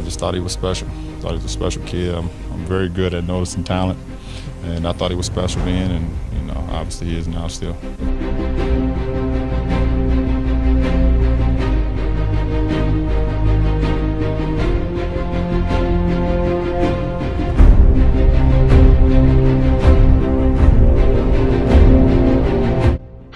just thought he was special. Thought he was a special kid. I'm very good at noticing talent, and I thought he was special then, and obviously he is now still.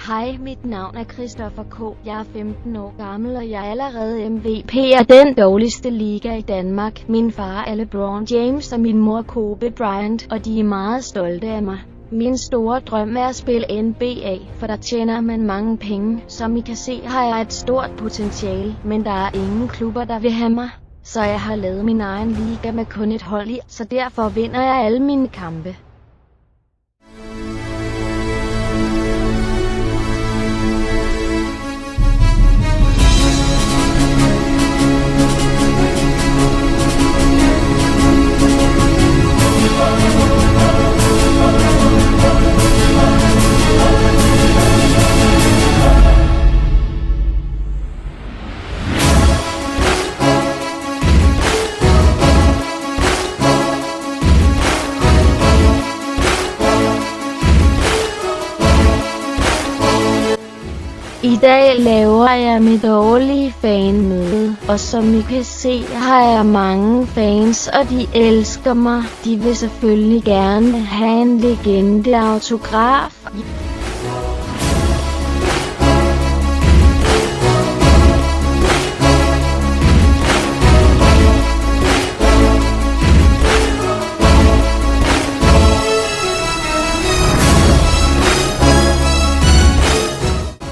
Hej, mit navn er Christoffer K. Jeg er 15 år gammel, og jeg er allerede MVP af den dårligste liga i Danmark. Min far er LeBron James, og min mor Kobe Bryant, og de er meget stolte af mig. Min store drøm er at spille NBA, for der tjener man mange penge. Som I kan se, har jeg et stort potentiale, men der er ingen klubber, der vil have mig. Så jeg har lavet min egen liga med kun et hold i, så derfor vinder jeg alle mine kampe. I dag laver jeg mit årlige fanmøde, og som I kan se, har jeg mange fans, og de elsker mig. De vil selvfølgelig gerne have en legende-autograf.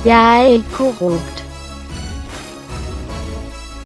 Jeg er ikke korrupt.